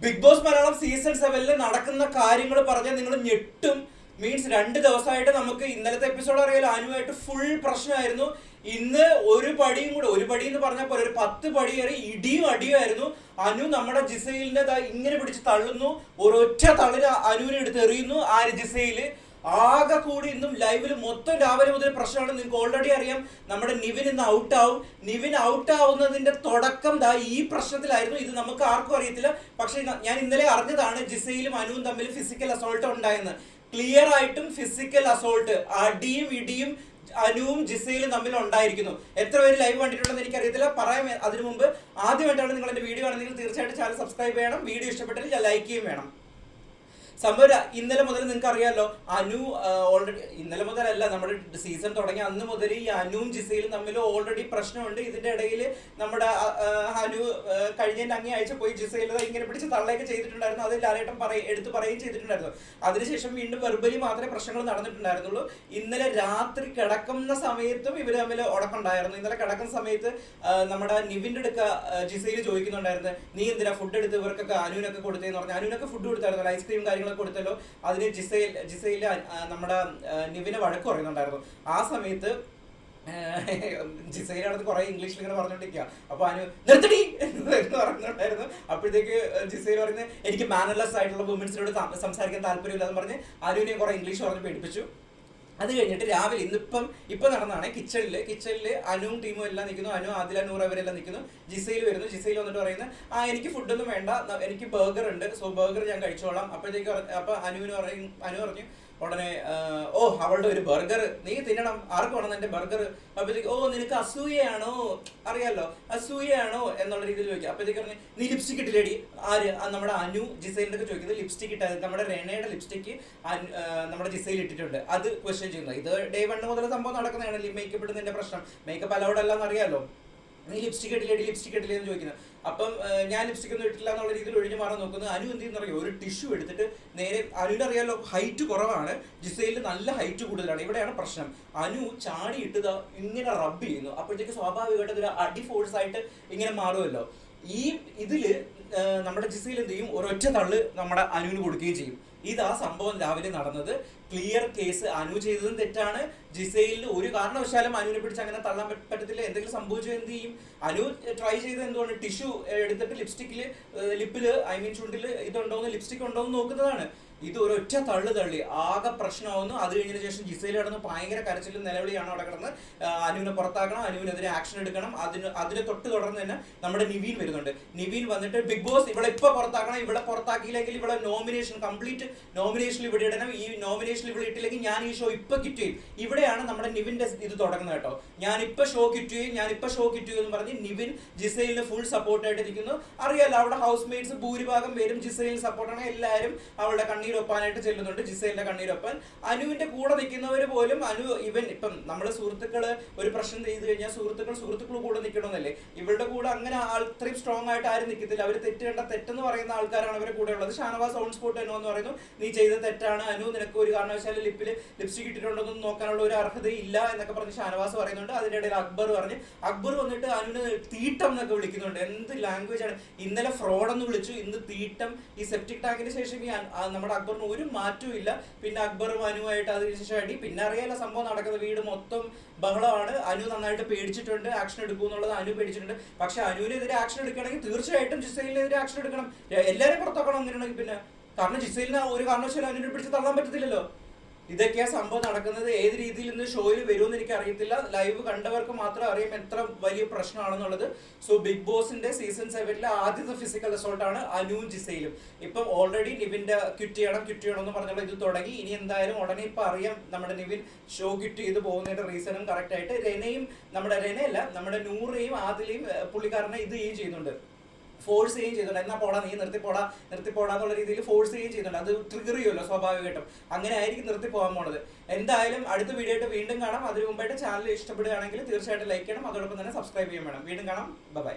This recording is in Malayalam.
ബിഗ് ബോസ് മലയാളം സീസൺ 7 നടക്കുന്ന കാര്യങ്ങൾ പറഞ്ഞാൽ നിങ്ങൾ ഞെട്ടും. മീൻസ് 2 ദിവസമായിട്ട് നമുക്ക് ഇന്നലത്തെ എപ്പിസോഡ് അറിയാലോ, അനുവായിട്ട് ഫുൾ പ്രശ്നമായിരുന്നു. ഇന്ന് ഒരു പടിയും കൂടെ, ഒരു പടി എന്ന് പറഞ്ഞാൽ പോലെ ഒരു 10 പടി കയറി ഇടിയും അടിയുമായിരുന്നു. അനു നമ്മുടെ ജിസൈലിനെ ഇങ്ങനെ പിടിച്ച് തള്ളുന്നു, ഒരൊറ്റ തള്ളിന് അനുവിനെ എടുത്ത് എറിയുന്നു. ആര്? ജിസൈല്. ആകെ കൂടി ഇന്നും ലൈവിൽ മൊത്തം രാവിലെ മുതൽ പ്രശ്നമാണ്. നിങ്ങൾക്ക് ഓൾറെഡി അറിയാം, നമ്മുടെ നിവിൻ ഇന്ന് ഔട്ടാവും. നിവിൻ ഔട്ടാവുന്നതിന്റെ തുടക്കം ഈ പ്രശ്നത്തിലായിരുന്നു. ഇത് നമുക്ക് ആർക്കും അറിയത്തില്ല, പക്ഷെ ഞാൻ ഇന്നലെ അറിഞ്ഞതാണ് ജിസയിലും അനുവും തമ്മിൽ ഫിസിക്കൽ അസോൾട്ട് ഉണ്ടായെന്ന്. ക്ലിയർ ആയിട്ടും ഫിസിക്കൽ അസോൾട്ട്, അടിയും ഇടിയും അനുവും ജിസയിലും തമ്മിൽ ഉണ്ടായിരിക്കുന്നു. എത്ര പേര് ലൈവ് കണ്ടിട്ടുണ്ടെന്ന് എനിക്കറിയത്തില്ല, പറയാം. അതിനു മുമ്പ് ആദ്യമായിട്ടാണ് നിങ്ങൾ എന്റെ വീഡിയോ ആണെങ്കിൽ തീർച്ചയായിട്ടും ചാനൽ സബ്സ്ക്രൈബ് ചെയ്യണം. വീഡിയോ ഇഷ്ടപ്പെട്ടാൽ ലൈക്ക് ചെയ്യും വേണം. സംഭവം ഇന്നലെ മുതൽ നിങ്ങൾക്ക് അറിയാലോ, അനു ഓൾറെഡി ഇന്നലെ മുതലല്ല, നമ്മുടെ സീസൺ തുടങ്ങി അന്ന് മുതൽ ഈ അനുവും ജിസയിലും തമ്മിൽ ഓൾറെഡി പ്രശ്നമുണ്ട്. ഇതിന്റെ ഇടയിൽ നമ്മുടെ അനു കഴിഞ്ഞതിന്റെ അങ്ങേ ആഴ്ച പോയി ജിസയിൽ ഇങ്ങനെ പിടിച്ച് തള്ളയൊക്കെ ചെയ്തിട്ടുണ്ടായിരുന്നു. അത് ലാലേട്ടൻ എടുത്ത് പറയുകയും ചെയ്തിട്ടുണ്ടായിരുന്നു. അതിനുശേഷം വീണ്ടും വെർബലി മാത്രമേ പ്രശ്നങ്ങൾ നടന്നിട്ടുണ്ടായിരുന്നുള്ളൂ. ഇന്നലെ രാത്രി കിടക്കുന്ന സമയത്തും ഇവർ തമ്മിൽ ഉടക്കുണ്ടായിരുന്നു. ഇന്നലെ കിടക്കുന്ന സമയത്ത് നമ്മുടെ നിവിന്റെ അടുക്ക ജിസയിൽ ചോദിക്കുന്നുണ്ടായിരുന്നു, നീ എന്തിനാ ഫുഡ് എടുത്ത് ഇവർക്കൊക്കെ അനുവിനൊക്കെ കൊടുത്തേന്ന് പറഞ്ഞു. അനുവിനൊക്കെ ഫുഡ് കൊടുത്തായിരുന്നു, ഐസ്ക്രീം കാര്യങ്ങളൊക്കെ കൊടുത്തല്ലോ. അതിന് ജിസയില് നമ്മുടെ നിവിനെ വഴക്ക് പറയുന്നുണ്ടായിരുന്നു. ആ സമയത്ത് ജിസയിലാണത് കുറെ ഇംഗ്ലീഷിൽ ഇങ്ങനെ പറഞ്ഞോണ്ടിരിക്കുക. അപ്പൊ അനു നിർത്തടി എന്ന് പറഞ്ഞിട്ടുണ്ടായിരുന്നു. അപ്പോഴത്തേക്ക് ജിസയിൽ പറയുന്നത്, എനിക്ക് മാനർലെസ് ആയിട്ടുള്ള വുമൻസിനോട് സംസാരിക്കാൻ താല്പര്യമില്ല എന്ന് പറഞ്ഞ് അനുവിനെ കുറെ ഇംഗ്ലീഷ് പറഞ്ഞ് പേടിപ്പിച്ചു. അത് കഴിഞ്ഞിട്ട് രാവിലെ ഇപ്പൊ നടന്നതാണ്. കിച്ചണില് അനുവും ടീമും എല്ലാം നിൽക്കുന്നു. അനു, ആദില, നൂറ് അവരെല്ലാം നിൽക്കുന്നു. ജിസയിൽ വരുന്നു. ജിസയിൽ വന്നിട്ട് പറയുന്നത്, എനിക്ക് ഫുഡൊന്നും വേണ്ട, എനിക്ക് ബർഗർ ഉണ്ട്, സോ ബർഗർ ഞാൻ കഴിച്ചോളാം. അപ്പോഴത്തേക്ക് അനു പറഞ്ഞു ഉടനെ, ഓ അവളുടെ ഒരു ബർഗർ നീ തിന്നണം, ആർക്ക് വേണം എന്റെ ബർഗർ? അപ്പോഴത്തേക്ക്, ഓ നിനക്ക് അസൂയയാണോ, അറിയാലോ അസൂയയാണോ എന്നുള്ള രീതിയിൽ ചോദിക്കുക. അപ്പോഴത്തേക്ക് പറഞ്ഞു, നീ ലിപ്സ്റ്റിക് ഇട്ടില്ലേടി? ആര്? നമ്മുടെ അനു ജിസൈലിന്റെ ഒക്കെ ചോദിക്കുന്നത്. ലിപ്സ്റ്റിക് ഇട്ടത് നമ്മുടെ റെനയുടെ ലിപ്സ്റ്റിക് നമ്മുടെ ജിസയിൽ ഇട്ടിട്ടുണ്ട്. അത് ക്വസ്റ്റ്യൻ ചെയ്യുന്നത്. ഇത് ഡേ 1 മുതൽ സംഭവം നടക്കുന്നതാണ്. മേക്കപ്പ് ഇടുന്നതിന്റെ പ്രശ്നം. മേക്കപ്പ് അലൗഡ് അല്ല എന്നറിയാലോ. നീ ലിപ്സ്റ്റിക് ഇട്ടില്ലേ എന്ന് ചോദിക്കുന്നത്. അപ്പം ഞാൻ ലിപ്സ്റ്റിക് ഒന്നും ഇട്ടില്ല എന്നുള്ള രീതിയിൽ ഒഴിഞ്ഞു മാറാൻ നോക്കുന്നത്. അനു എന്ത് ചെയ്യുന്ന അറിയോ, ഒരു ടിഷ്യൂ എടുത്തിട്ട് നേരെ, അനുവിന് അറിയാലോ ഹൈറ്റ് കുറവാണ്, ജിസൈലിന് നല്ല ഹൈറ്റ് കൂടുതലാണ്. ഇവിടെയാണ് പ്രശ്നം. അനു ചാടി ഇട്ടത് ഇങ്ങനെ റബ്ബ് ചെയ്യുന്നു. അപ്പോഴത്തേക്ക് സ്വാഭാവികമായിട്ട് ഒരു അടി ഫോഴ്സ് ആയിട്ട് ഇങ്ങനെ മാറുമല്ലോ. ഇതില് നമ്മുടെ ജിസയിൽ എന്ത് ചെയ്യും, ഒരൊറ്റ തള്ള് നമ്മുടെ അനുവിന് കൊടുക്കുകയും ചെയ്യും. ഇതാ സംഭവം രാവിലെ നടന്നത്. Clear case. അനു ചെയ്തതും തെറ്റാണ്. ജിസയിൽ ഒരു കാരണവശാലും അനുവിനെ പിടിച്ച് അങ്ങനെ തള്ളാൻ പറ്റത്തില്ല. എന്തെങ്കിലും സംഭവിച്ചു എന്ത് ചെയ്യും? അനു ട്രൈ ചെയ്ത് എന്തുകൊണ്ട് ടിഷ്യൂ എടുത്തിട്ട് ലിപ്പില് ചുണ്ടില് ഇതുണ്ടോന്ന്, ലിപ്സ്റ്റിക് ഉണ്ടോന്ന് നോക്കുന്നതാണ്. ഇത് ഒരൊറ്റ തള്ളി ആകെ പ്രശ്നമാവുന്നു. അത് കഴിഞ്ഞതിന് ശേഷം ജിസയിൽ കിടന്ന് ഭയങ്കര കരച്ചിലും നിലവിളിയാണ് അവിടെ കിടന്ന്. അനുവിനെ പുറത്താക്കണം, അനുവിനെതിരെ ആക്ഷൻ എടുക്കണം. അതിനെ തൊട്ട് തുടർന്ന് തന്നെ നമ്മുടെ നിവീൻ വരുന്നുണ്ട്. നിവീൻ വന്നിട്ട്, ബിഗ് ബോസ് ഇവളെ ഇപ്പൊ പുറത്താക്കണം, ഇവിടെ പുറത്താക്കിയില്ലെങ്കിൽ ഇവിടെ കംപ്ലീറ്റ് നോമിനേഷനിൽ ഇവിടെ ഇടണം, ഈ നോമിനേഷനിൽ ഇവിടെ ഇട്ടില്ലെങ്കിൽ ഞാൻ ഈ ഷോ ഇപ്പൊ ക്വിറ്റ് ചെയ്യും. ഇവിടെയാണ് നമ്മുടെ നിവിന്റെ ഇത് തുടങ്ങുന്നത് കേട്ടോ. ഞാൻ ഇപ്പൊ ഷോ ക്വിറ്റ് ചെയ്യും എന്ന് പറഞ്ഞ് നിവിൻ ജിസയിലിന് ഫുൾ സപ്പോർട്ടായിട്ട് ഇരിക്കുന്നു. അറിയാലോ, അവിടെ ഹൗസ് മേറ്റ്സ് ഭൂരിഭാഗം പേരും ജിസയിലിന് സപ്പോർട്ടാണ്. എല്ലാവരും അവളുടെ കണ്ണീരൊപ്പാനായിട്ട് ചെല്ലുന്നുണ്ട്, ജിസയിലിന്റെ കണ്ണീരൊപ്പാൻ. അനുവിന്റെ കൂടെ നിൽക്കുന്നവര് പോലും ഇപ്പം നമ്മള് സുഹൃത്തുക്കള് ഒരു പ്രശ്നം ചെയ്ത് കഴിഞ്ഞാൽ സുഹൃത്തുക്കൾ കൂടെ നിൽക്കണമെന്നല്ലേ. ഇവരുടെ കൂടെ അങ്ങനെ അത്രയും സ്ട്രോങ് ആയിട്ട് ആരും നിൽക്കത്തില്ല. അവർ തെറ്റെന്ന് പറയുന്ന ആൾക്കാരാണ് അവരുടെ കൂടെ ഉള്ളത്. ഷാനവാസ് സൗണ്ട് സ്പോട്ട് എന്നോ എന്ന് പറയുന്നു, നീ ചെയ്ത തെറ്റാണ് അനു, നിനക്ക് ഒരു കാരണവശാലും ലിപ്സ്റ്റിക് ഇട്ടിട്ടുണ്ടെന്ന് നോക്കാനുള്ള ഒരു അർഹതയില്ല എന്നൊക്കെ പറഞ്ഞ് ഷാനവാസ് പറയുന്നുണ്ട്. അതിന്റെ ഇടയിൽ അക്ബർ വന്നിട്ട് അനുവിന് തീട്ടം എന്നൊക്കെ വിളിക്കുന്നുണ്ട്. എന്ത് ലാംഗ്വേജ് ആണ്! ഇന്നലെ ഫ്രോഡ് എന്ന് വിളിച്ചു, ഇന്ന് തീട്ടം. ഈ സെപ്റ്റിക് ടാങ്കിന് ശേഷം നമ്മുടെ അക്ബറിന് ഒരു മാറ്റവും ഇല്ല. പിന്നെ അക്ബറും അനുവായിട്ട് അതിനുശേഷം അടി. പിന്നെ അറിയാലോ സംഭവം നടക്കുന്നത്, വീട് മൊത്തം ബഹളമാണ്. അനു നന്നായിട്ട് പേടിച്ചിട്ടുണ്ട്, ആക്ഷൻ എടുക്കുമെന്നുള്ളത് അനു പേടിച്ചിട്ടുണ്ട്. പക്ഷെ അനുവിനെതിരെ ആക്ഷൻ എടുക്കണമെങ്കിൽ തീർച്ചയായിട്ടും ജിസൈലിനെതിരെ ആക്ഷൻ എടുക്കണം. എല്ലാവരും പുറത്താക്കണം എന്നിട്ടുണ്ടെങ്കിൽ. പിന്നെ കാരണം ജിസൈലിന് ഒരു കാരണവശാലും അനുവിനെ പിടിച്ച് തള്ളാൻ പറ്റത്തില്ലല്ലോ. ഇതൊക്കെയാ സംഭവം നടക്കുന്നത്. ഏത് രീതിയിൽ ഇന്ന് ഷോയിൽ വരുമെന്ന് എനിക്ക് അറിയത്തില്ല. ലൈവ് കണ്ടവർക്ക് മാത്രം അറിയാം എത്ര വലിയ പ്രശ്നമാണെന്നുള്ളത്. സോ ബിഗ് ബോസിന്റെ സീസൺ 7 ആദ്യത്തെ ഫിസിക്കൽ അസോൾട്ടാണ് അനുവും ജിസയിലും. ഇപ്പം ഓൾറെഡി നിവിന്റെ ക്വിറ്റ് ചെയ്യണം എന്ന് പറഞ്ഞുള്ള ഇത് തുടങ്ങി. ഇനി എന്തായാലും ഉടനെ ഇപ്പൊ അറിയാം നമ്മുടെ നിവിൻ ഷോ ക്വിറ്റ് ചെയ്ത് പോകുന്നതിന്റെ റീസണും കറക്റ്റ് ആയിട്ട്. നമ്മുടെ നൂറേയും ആദിലയും പുള്ളിക്കാരനെ ഇത് ചെയ്യുന്നുണ്ട്, ഫോഴ്സ് ചെയ്യുന്നുണ്ട്. എന്നാ പോടാ, നീ നിർത്തിപ്പോടാ എന്നുള്ള രീതിയിൽ ഫോഴ്സ് ചെയ്യുന്നുണ്ട്. അത് ട്രിഗർ ചെയ്യുമല്ലോ സ്വാഭാവികമായിട്ടും. അങ്ങനെ ആയിരിക്കും നിർത്തി പോകാൻ പോണത്. എന്തായാലും അടുത്ത വീഡിയോ ആയിട്ട് വീണ്ടും കാണാം. അതിനു മുമ്പായിട്ട് ചാനൽ ഇഷ്ടപ്പെടുകയാണെങ്കിൽ തീർച്ചയായിട്ടും ലൈക്ക് ചെയ്യണം, അതോടൊപ്പം തന്നെ സബ്സ്ക്രൈബ് ചെയ്യണം വേണം. വീണ്ടും കാണാം. ബൈ.